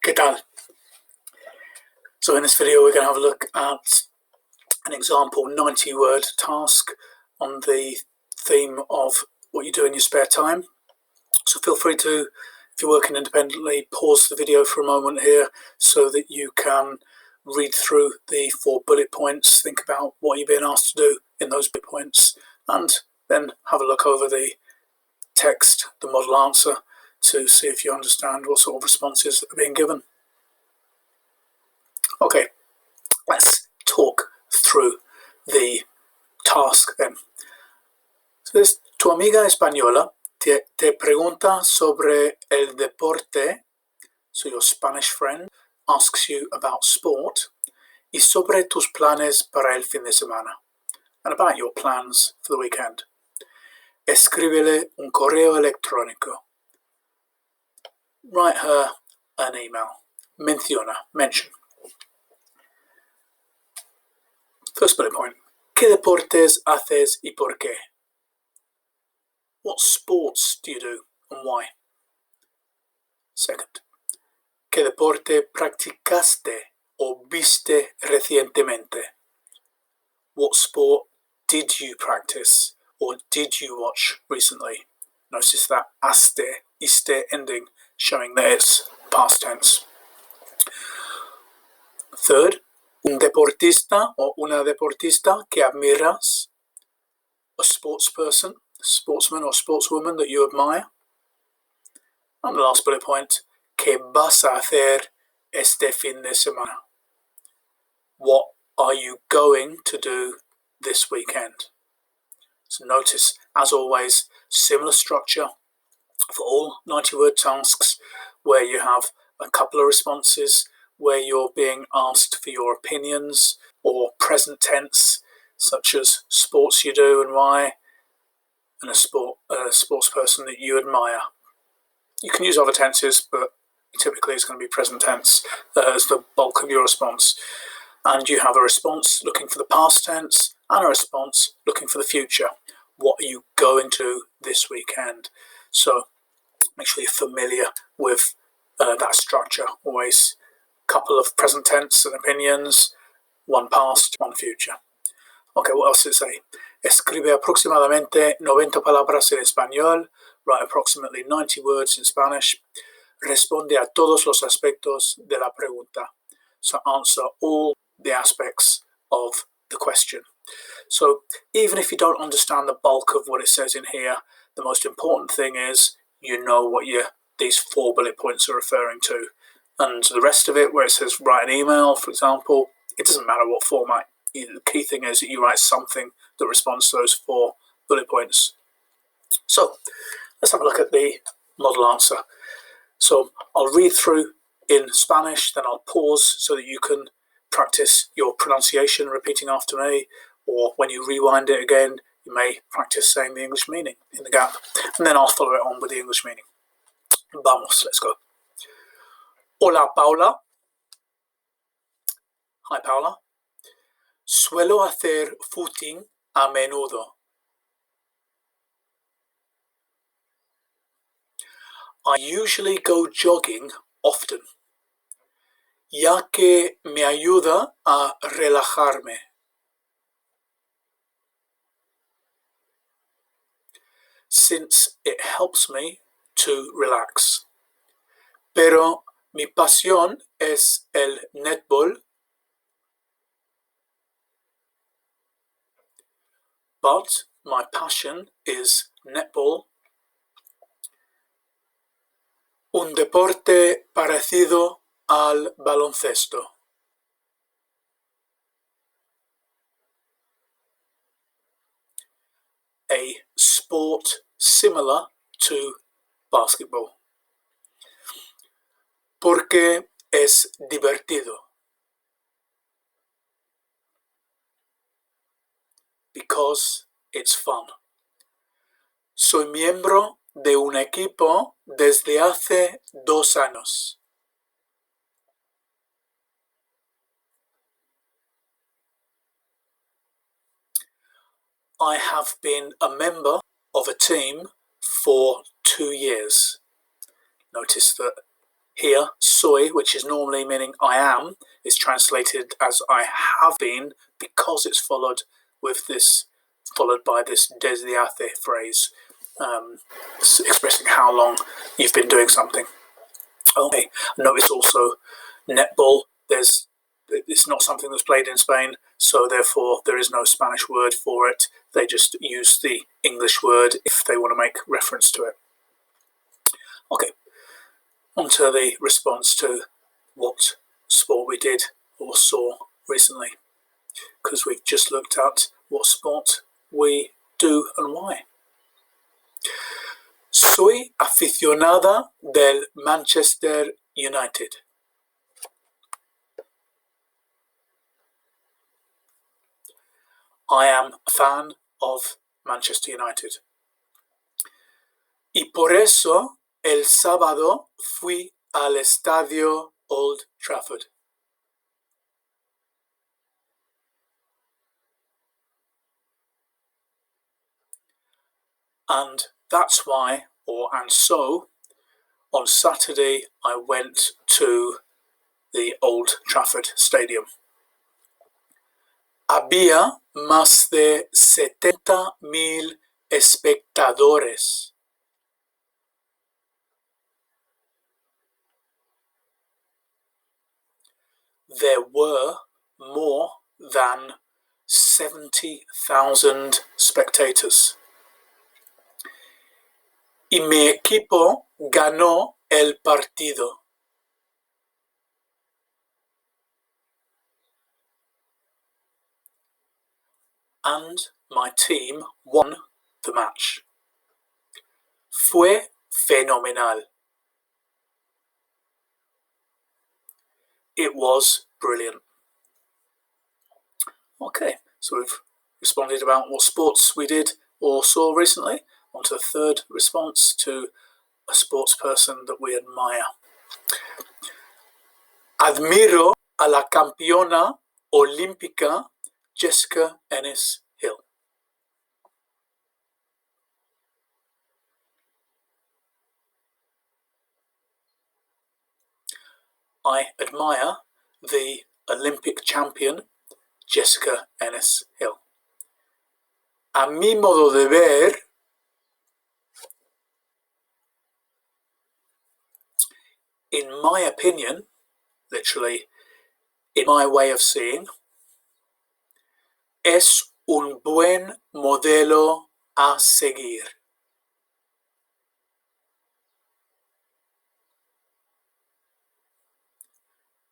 ¿Qué tal? So in this video we're going to have a look at an example 90-word task on the theme of what you do in your spare time. So feel free to, if you're working independently, pause the video for a moment here so that you can read through the 4 bullet points, think about what you're being asked to do in those bullet points, and then have a look over the text, the model answer, to see if you understand what sort of responses are being given. Okay, let's talk through the task then. So this, tu amiga española te pregunta sobre el deporte, so your Spanish friend asks you about sport, y sobre tus planes para el fin de semana, and about your plans for the weekend. Escríbele un correo electrónico. Write her an email. Mention. First bullet point. ¿Qué deportes haces y por qué? What sports do you do and why? Second. ¿Qué deporte practicaste o viste recientemente? What sport did you practice or did you watch recently? Notice that iste ending, showing that it's past tense. Third, un deportista o una deportista que admiras, a sportsperson, sportsman or sportswoman that you admire. And the last bullet point, ¿qué vas a hacer este fin de semana? What are you going to do this weekend? So notice, as always, similar structure for all 90-word tasks where you have a couple of responses where you're being asked for your opinions, or present tense, such as sports you do and why, and a sports person that you admire. You can use other tenses, but typically it's going to be present tense as the bulk of your response. And you have a response looking for the past tense and a response looking for the future. What are you going to do this weekend? So make sure you're familiar with that structure. Always a couple of present tense and opinions, one past, one future. Okay, what else does it say? Escribe aproximadamente 90 palabras en español. Write approximately 90 words in Spanish. Responde a todos los aspectos de la pregunta. So answer all the aspects of the question. So even if you don't understand the bulk of what it says in here, the most important thing is you know what these 4 bullet points are referring to. And the rest of it, where it says write an email, for example, it doesn't matter what format. The key thing is that you write something that responds to those 4 bullet points. So let's have a look at the model answer. So I'll read through in Spanish, then I'll pause so that you can practice your pronunciation, repeating after me, or when you rewind it again, you may practice saying the English meaning in the gap, and then I'll follow it on with the English meaning. Vamos, let's go. Hola, Paula. Hi, Paula. Suelo hacer footing a menudo. I usually go jogging often, ya que me ayuda a relajarme. Since it helps me to relax. Pero mi pasión es el netball. But my passion is netball. Un deporte parecido al baloncesto. A sport similar to basketball. Porque es divertido. Because it's fun. Soy miembro de un equipo desde hace 2 años. I have been a member of a team for 2 years. Notice that Here, soy, which is normally meaning I am, is translated as I have been because it's followed by this desde hace phrase, expressing how long you've been doing something. Okay, notice also netball. It's not something that's played in Spain, so therefore there is no Spanish word for it. They just use the English word if they want to make reference to it. Okay, on to the response to what sport we did or saw recently, because we've just looked at what sport we do and why. Soy aficionada del Manchester United. I am a fan of Manchester United. Y por eso el sábado fui al estadio Old Trafford. And that's why, and so, on Saturday I went to the Old Trafford Stadium. Había más de 70,000 espectadores. There were more than 70,000 spectators. Y mi equipo ganó el partido. And my team won the match. Fue fenomenal. It was brilliant. Okay, so we've responded about what sports we did or saw recently. On to the third response, to a sports person that we admire. Admiro a la campeona olímpica Jessica Ennis-Hill. I admire the Olympic champion Jessica Ennis-Hill. A mi modo de ver, in my opinion, literally, in my way of seeing, es un buen modelo a seguir.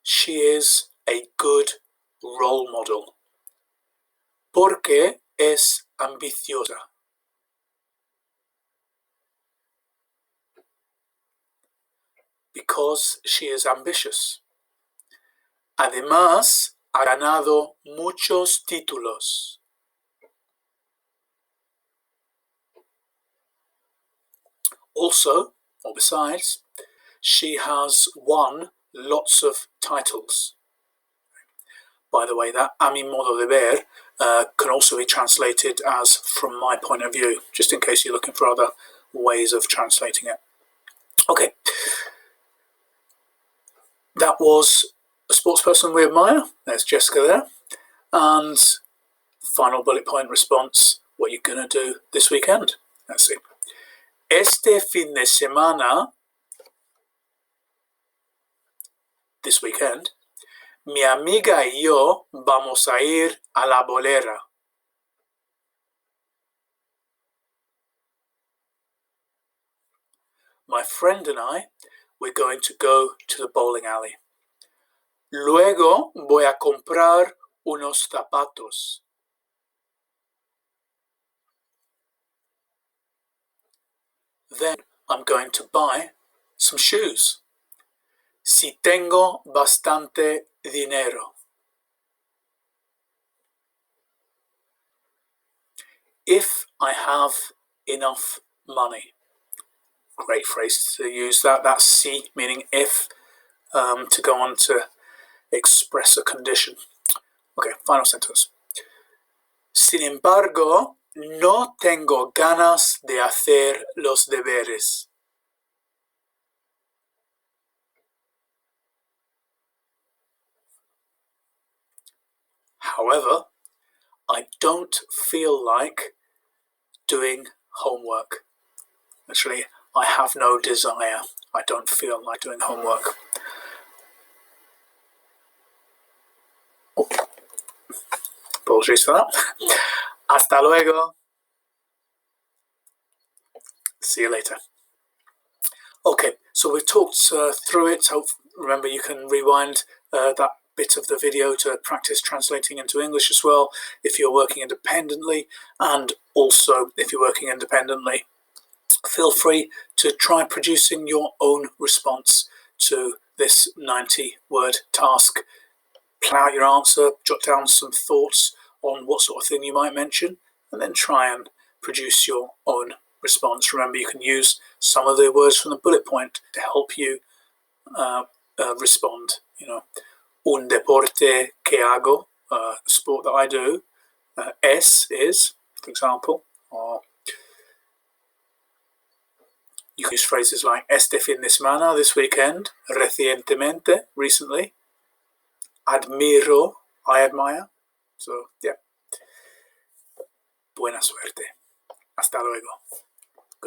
She is a good role model. Porque es ambiciosa. Because she is ambitious. Además, ha ganado muchos títulos. Also, or besides, she has won lots of titles. By the way, that a mi modo de ver can also be translated as from my point of view, just in case you're looking for other ways of translating it. Okay. That was a sports person we admire. There's Jessica there. And final bullet point response, what you're going to do this weekend. Let's see. Este fin de semana, this weekend, mi amiga y yo vamos a ir a la bolera. My friend and I, we're going to go to the bowling alley. Luego voy a comprar unos zapatos. Then I'm going to buy some shoes. Si tengo bastante dinero. If I have enough money. Great phrase to use that. That's si, meaning if, to go on to express a condition. Okay, final sentence. Sin embargo, no tengo ganas de hacer los deberes. However, I don't feel like doing homework. Actually, I have no desire. I don't feel like doing homework. Oh, apologies for that. Hasta luego. See you later. Okay, so we've talked through it. So remember, you can rewind that bit of the video to practice translating into English as well if you're working independently. And also, if you're working independently, feel free to try producing your own response to this 90-word task. Plan out your answer, jot down some thoughts on what sort of thing you might mention, and then try and produce your own response. Remember, you can use some of the words from the bullet point to help you respond. Un deporte que hago, sport that I do. Es is, for example, or you can use phrases like este fin de semana, this weekend, recientemente, recently, admiro, I admire. So, yeah. Buena suerte. Hasta luego.